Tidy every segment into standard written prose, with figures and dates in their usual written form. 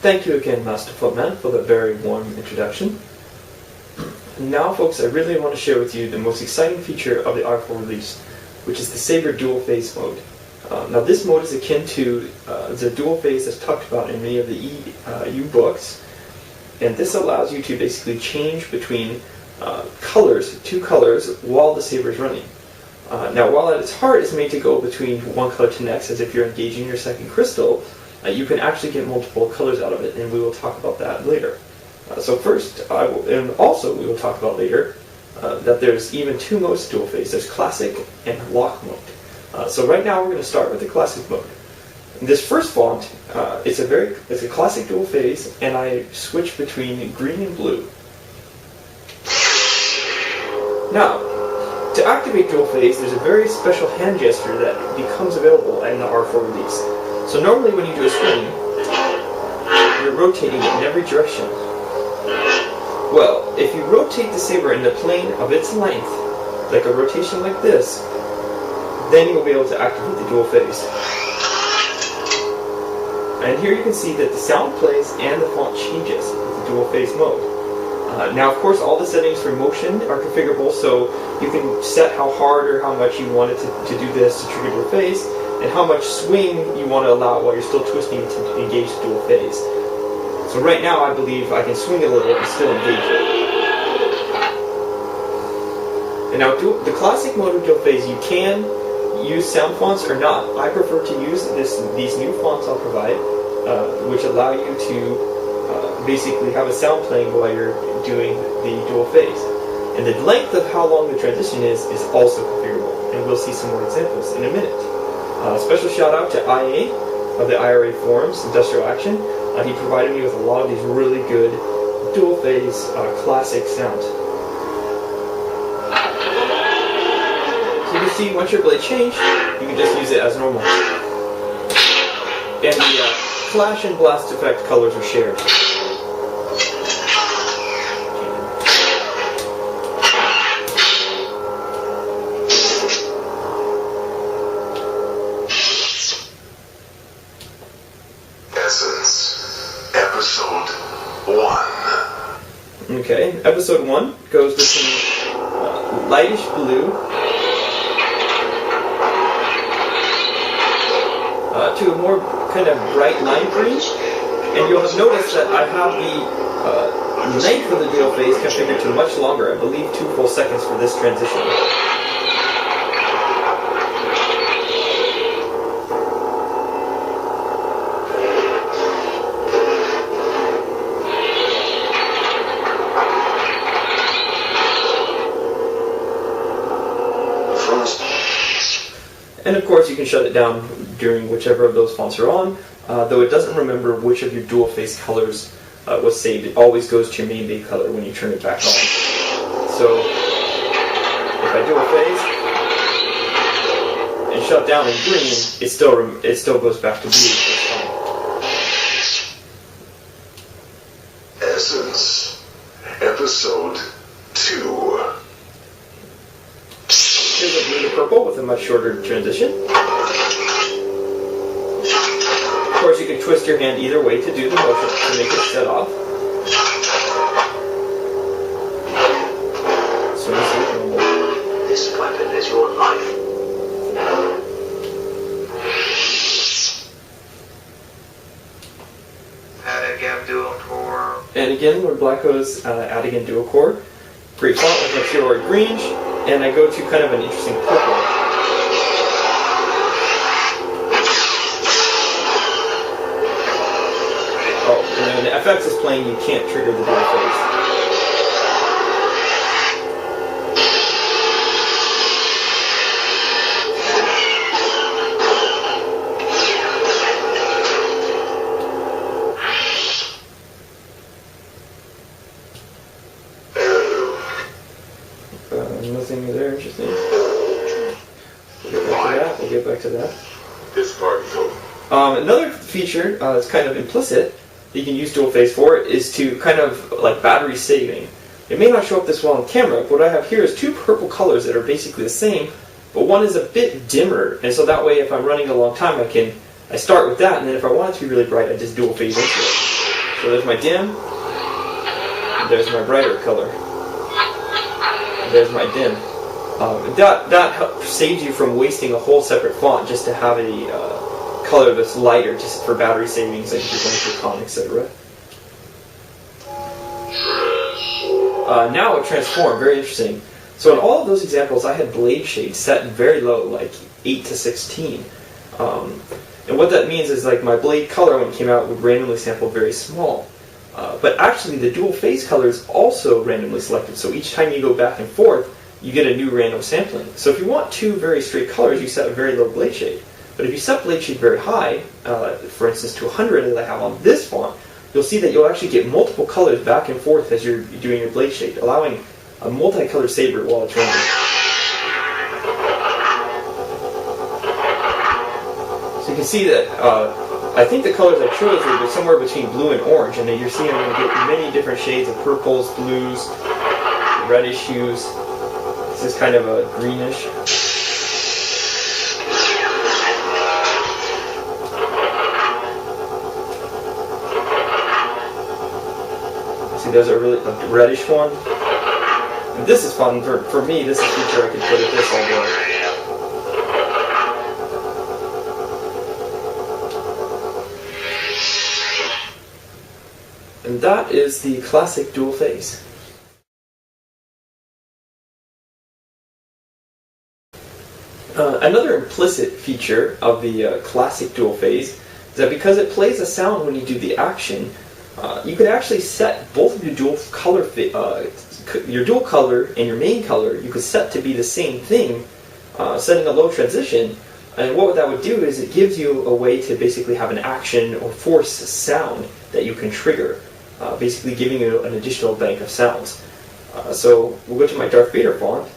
Thank you again, Master Footman, for the very warm introduction. Now, folks, I really want to share with you the most exciting feature of the R4 release, which is the Saber Dual Phase mode. Now, this mode is akin to the dual phase that's talked about in many of the EU books, and this allows you to basically change between two colors, while the saber is running. Now, while at its heart it's made to go between one color to the next, as if you're engaging your second crystal, you can actually get multiple colors out of it, and we will talk about that later. So first, and also we will talk about later, that there's even two modes to dual phase. There's classic and lock mode. So right now we're going to start with the classic mode. In this first font, it's a classic dual phase, and I switch between green and blue. Now, to activate dual phase, there's a very special hand gesture that becomes available in the R4 release. So normally when you do a swing, you're rotating it in every direction. Well, if you rotate the saber in the plane of its length, like a rotation like this, then you'll be able to activate the dual phase. And here you can see that the sound plays and the font changes with the dual phase mode. Now, of course, all the settings for motion are configurable, so you can set how hard or how much you want it to do this to trigger dual phase, and how much swing you want to allow while you're still twisting to engage the dual phase. So right now, I believe I can swing a little and still engage it. And now, the classic mode of dual phase, you can use sound fonts or not. I prefer to use these new fonts I'll provide, which allow you to basically have a sound playing while you're doing the dual phase. And the length of how long the transition is also configurable, and we'll see some more examples in a minute. Special shout out to IA of the IRA forums, Industrial Action. He provided me with a lot of these really good dual phase classic sounds. So you can see once your blade changed, you can just use it as normal. And the flash and blast effect colors are shared. Okay, episode 1 goes between lightish blue to a more kind of bright lime green, and you'll have noticed that I have the length of the dual phase configured to much longer, I believe 2 full seconds for this transition. And of course you can shut it down during whichever of those fonts are on, though it doesn't remember which of your dual phase colors was saved. It always goes to your main base color when you turn it back on. So if I dual phase and shut down in green, it still goes back to blue. Essence, episode 2. Here's a blue to purple with a much shorter transition. Of course, you can twist your hand either way to do the motion to make it set off. So this is normal. This weapon is your life. Add again dual core. And again, Lord Blacko's adding in dual core. Great font with my pure greenish, and I go to kind of an interesting purple. Oh, and when the FX is playing, you can't trigger the dual phase. Nothing there interesting. We'll get back to that. This part is over. Another feature that's kind of implicit that you can use dual phase for is to kind of like battery saving. It may not show up this well on camera, but what I have here is 2 purple colors that are basically the same, but one is a bit dimmer, and so that way if I'm running a long time I start with that, and then if I want it to be really bright I just dual phase into it. So there's my dim, and there's my brighter color, and there's my dim. That saves you from wasting a whole separate font just to have a color that's lighter, just for battery savings, like if you're going to con, etc. Now a transform, very interesting. So in all of those examples, I had BladeShade set very low, like 8 to 16. And what that means is like my blade color when it came out would randomly sample very small. But actually the dual phase color is also randomly selected, so each time you go back and forth, you get a new random sampling. So if you want two very straight colors, you set a very low BladeShade. But if you set BladeShade very high, for instance to 100 as I have on this font, you'll see that you'll actually get multiple colors back and forth as you're doing your BladeShade, allowing a multicolored saber while it's running. So you can see that I think the colors I chose were somewhere between blue and orange, and then you're seeing I'm going to get many different shades of purples, blues, reddish hues. This is kind of a greenish. See, there's a really reddish one. And this is fun for me. This is a feature I could put at this all day. And that is the classic dual phase. Another implicit feature of the classic dual phase is that because it plays a sound when you do the action, you could actually set both of your dual color, your dual color and your main color. You could set to be the same thing, setting a low transition. And what that would do is it gives you a way to basically have an action or force sound that you can trigger, basically giving you an additional bank of sounds. So we'll go to my Darth Vader font.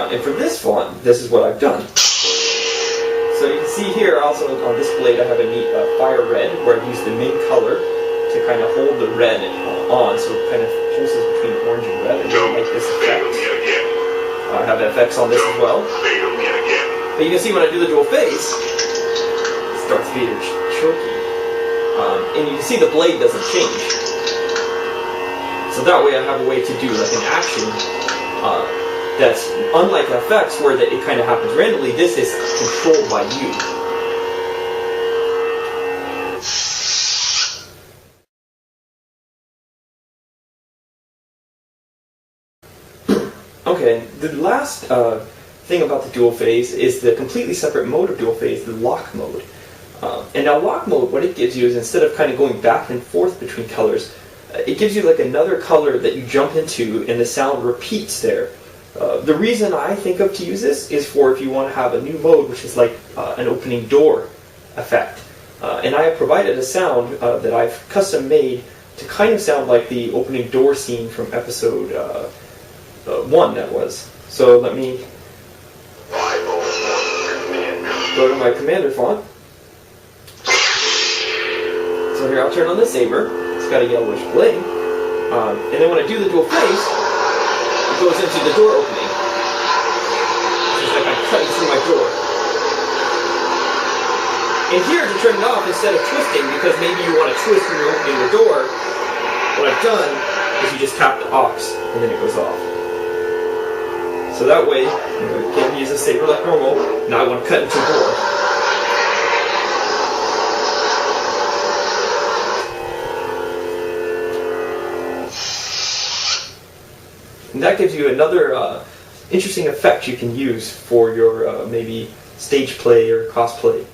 And for this font, this is what I've done. So you can see here also on this blade I have a neat fire red where I've used the main color to kind of hold the red on, so it kind of pulses between orange and red. I really like this effect. I have FX on this as well. But you can see when I do the dual phase, it's Darth Vader choking. And you can see the blade doesn't change. So that way I have a way to do like an action that's unlike FX where it kind of happens randomly. This is controlled by you. Okay, the last thing about the dual phase is the completely separate mode of dual phase, the lock mode. And now lock mode, what it gives you is instead of kind of going back and forth between colors, it gives you like another color that you jump into and the sound repeats there. The reason I think of to use this is for if you want to have a new mode, which is like an opening door effect. And I have provided a sound that I've custom made to kind of sound like the opening door scene from episode 1 that was. So let me go to my commander font. So here I'll turn on the saber. It's got a yellowish blade. And then when I do the dual phase, it goes into the door opening. It's like I'm cutting through my door. And here to turn it off instead of twisting, because maybe you want to twist when you're opening the door, what I've done is you just tap the aux and then it goes off. So that way, you can use the saber like normal. Now I want to cut into the door. And that gives you another interesting effect you can use for your maybe stage play or cosplay.